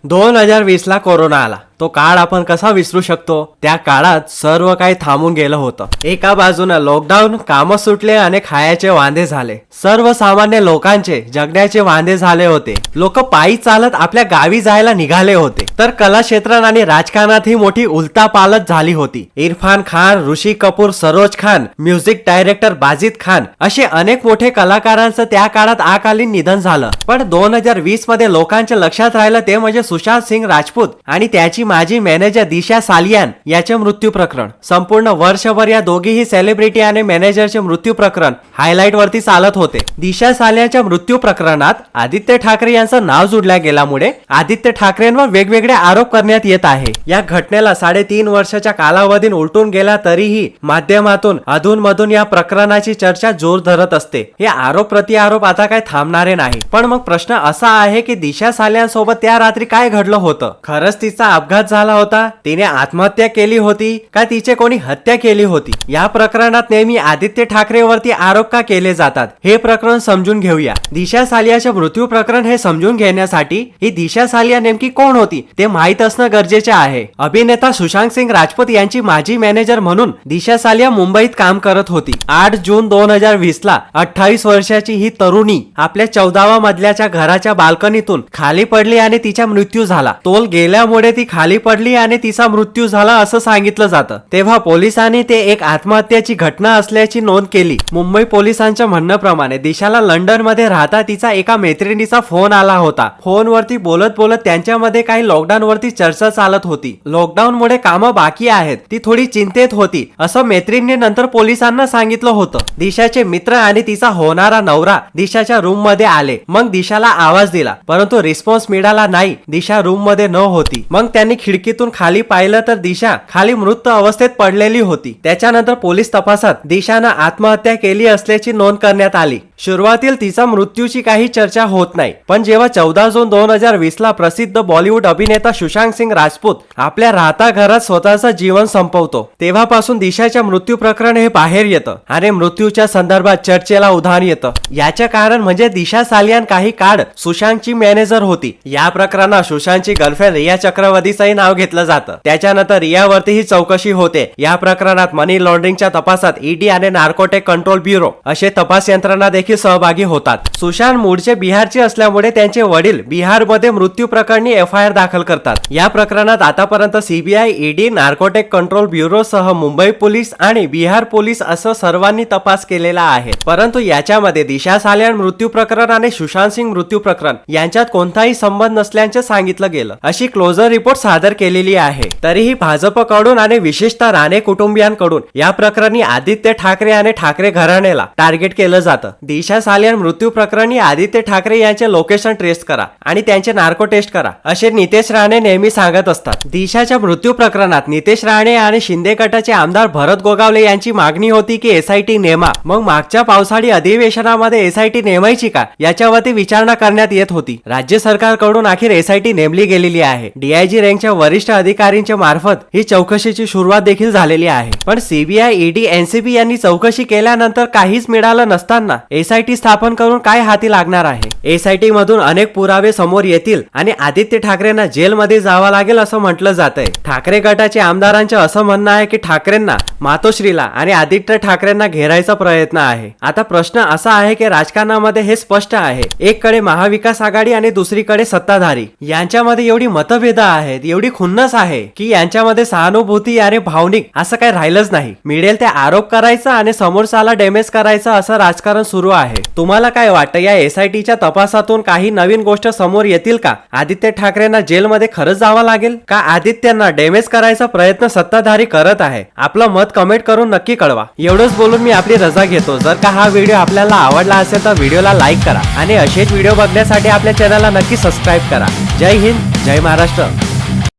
2020 ला कोरोना आला। तो काळ आपण कसा विसरू शकतो। त्या काळात सर्व काही थांबून गेलं होतं। एका बाजूने लॉकडाऊन, काम सुटले आणि खायचे वांदे झाले। सर्वसामान्य लोकांचे जगण्याचे वांदे झाले होते। लोक पायी चालत आपल्या गावी जायला निघाले होते। तर कला क्षेत्रात आणि राजकारणात ही मोठी उलथापालथ झाली होती। इरफान खान, ऋषी कपूर, सरोज खान, म्युझिक डायरेक्टर बाजिद खान असे अनेक मोठे कलाकारांचं त्या काळात अकालीन निधन झालं। पण 2020 मध्ये लोकांच्या लक्षात राहिलं ते म्हणजे सुशांत सिंग राजपूत आणि त्याची माजी मॅनेजर दिशा सालियान याचे मृत्यू प्रकरण। संपूर्ण वर्षभर या दोघीही सेलिब्रिटी आणि मॅनेजरचे मृत्यू प्रकरण हायलाइट वरती चालत होते। दिशा सालियानच्या मृत्यू प्रकरणात आदित्य ठाकरे यांचं नाव जोडल्या गेल्यामुळे आदित्य ठाकरेंवर वेगवेगळे आरोप करण्यात येत आहे। या घटनेला 3.5 वर्षाच्या कालावधीत उलटून गेला तरीही माध्यमातून अधूनमधून या प्रकरणाची चर्चा जोर धरत असते। हे आरोप प्रत्यारोप आता काय थांबणारे नाही। पण मग प्रश्न असा आहे की दिशा सालियान सोबत त्या रात्री काय घडलं होतं। खरंच तिचा अपघात झाला होता, तिने आत्महत्या केली होती का तिचे कोणी हत्या केली होती। या प्रकरणात नेहमी आदित्य ठाकरे वरती आरोप का केले जातात हे प्रकरण समजून घेऊया। दिशा सालियानचे मृत्यू प्रकरण हे समजून घेण्यासाठी ही दिशा सालियान नेमकी कोण होती ते माहित असणं गरजेचे आहे। अभिनेता सुशांत सिंग राजपूत यांची माजी मॅनेजर म्हणून दिशा सालियान मुंबईत काम करत होती। 8 जून 2020 ला 28 वर्षाची ही तरुणी आपल्या 14व्या मजल्याच्या घराच्या बाल्कनीतून खाली पडली आणि तिचा मृत्यू झाला। तोल गेल्यामुळे ती खाली पडली आणि तिचा मृत्यू झाला असं सांगितलं जातं। तेव्हा पोलिसांनी ते एक आत्महत्याची घटना असल्याची नोंद केली। मुंबई पोलिसांच्या म्हणण्याप्रमाणे दिशाला लंडन मध्ये राहता तिचा एका मैत्रिणीचा फोन आला होता। फोनवरती बोलत बोलत त्यांच्यामध्ये काही लॉकडाऊन वरती चर्चा चालत होती। लॉकडाऊन मुळे कामं बाकी आहेत, ती थोडी चिंतेत होती असं मैत्रिणीने नंतर पोलिसांना सांगितलं होतं। दिशाचे मित्र आणि तिचा होणारा नवरा दिशाच्या रूम मध्ये आले। मग दिशाला आवाज दिला परंतु रिस्पॉन्स मिळाला नाही। दिशा रूम मध्ये न होती। मग त्यांनी खिडकीतून खाली पाहिलं तर दिशा खाली मृत अवस्थेत पडलेली होती। त्याच्यानंतर पोलीस तपासात दिशानं आत्महत्या केली असल्याची नोंद करण्यात आली। सुरुवातील तिचा मृत्यूची काही चर्चा होत नाही, पण जेव्हा 14 जून 2020 ला प्रसिद्ध बॉलिवूड अभिनेता सुशांत सिंग राजपूत आपल्या राहत्या घरात स्वतःचं जीवन संपवतो तेव्हापासून दिशाच्या मृत्यू प्रकरण हे बाहेर येतं आणि मृत्यूच्या संदर्भात चर्चेला उधाण येतं। याचे कारण म्हणजे दिशा सालियान काही काळ सुशांतची मॅनेजर होती। या प्रकरणात सुशांतची गर्लफ्रेंड रिया चक्रवर्तीचंही नाव घेतलं जातं। त्याच्यानंतर रियावरती ही चौकशी होते। या प्रकरणात मनी लॉन्ड्रिंगच्या तपासात ईडी आणि नार्कोटिक कंट्रोल ब्युरो असे तपास यंत्रणा देखील सहभागी होतात। सुशांत मूळचे बिहारचे असल्यामुळे त्यांचे वडील बिहारमध्ये मृत्यू प्रकरणी एफआयआर दाखल करतात। या प्रकरणात आतापर्यंत CBI, ED, narcotic control bureau सह मुंबई पोलीस आणि बिहार पोलीस असं सर्वांनी तपास केलेला आहे। परंतु याच्यामध्ये दिशा सालियान मृत्यू प्रकरण आणि सुशांत सिंग मृत्यू प्रकरण यांच्यात कोणताही संबंध नसल्याचे सांगितलं गेलं अशी क्लोजर रिपोर्ट सादर केलेली आहे। तरीही भाजपकडून आणि विशेषतः राणे कुटुंबियांकडून या प्रकरणी आदित्य ठाकरे आणि ठाकरे घराण्याला टार्गेट केलं जातं। दिशा सालियान मृत्यू प्रकरणी आदित्य ठाकरे यांचे लोकेशन ट्रेस करा आणि त्यांचे नार्को टेस्ट करा असे नितेश राणे नेहमी सांगत असतात। दिशाच्या मृत्यू प्रकरणात नितेश राणे आणि शिंदे गटाचे आमदार भरत गोगावले यांची मागणी होती की एसआयटी नेमा। मग मागच्या पावसाळी अधिवेशनामध्ये एसआयटी नेमायची का याच्यावरती विचारणा करण्यात येत होती। राज्य सरकारकडून अखेर एसआयटी नेमली गेलेली आहे। डीआयजी रँकच्या वरिष्ठ अधिकाऱ्यांच्या मार्फत ही चौकशीची सुरुवात देखील झालेली आहे। पण सीबीआय, ईडी, एनसीबी यांनी चौकशी केल्यानंतर काहीच मिळालं नसताना एसआयटी स्थापन करून काय हाती लागणार आहे। एसआयटी मधून अनेक पुरावे समोर येतील आणि आदित्य ठाकरेंना जेलमध्ये जावं लागेल असं म्हटलं जातंय। ठाकरे गटाचे आमदारांचे असं म्हणणं आहे की ठाकरेंना, मातोश्रीला आणि आदित्य ठाकरेंना घेरायचा प्रयत्न आहे। आता प्रश्न असा आहे की राजकारणामध्ये हे स्पष्ट आहे, एककडे महाविकास आघाडी आणि दुसरीकडे सत्ताधारी यांच्यामध्ये एवढी मतभेद आहेत, एवढी खुन्नस आहे की यांच्यामध्ये सहानुभूती आणि भावनिक असं काही राहिलंच नाही। मिळेल ते आरोप करायचं आणि समोरच्याला डॅमेज करायचं असं राजकारण सुरू आहे। तुम्हाला काय वाटतं, या एसआयटीच्या तपासातून काही नवीन गोष्ट समोर येतील का? आदित्य ठाकरेंना जेलमध्ये खरंच जावं लागेल का आदित्यना डॅमेज करायचा प्रयत्न सत्ताधारी करत आहे? आपलं मत कमेंट करून नक्की कळवा। एवढंच बोलून मी आपली रजा घेतो। जर का हा व्हिडिओ आपल्याला आवडला असेल तर व्हिडिओला लाईक करा आणि असेच व्हिडिओ बघण्यासाठी आपल्या चॅनलला नक्की सबस्क्राईब करा। जय हिंद, जय महाराष्ट्र।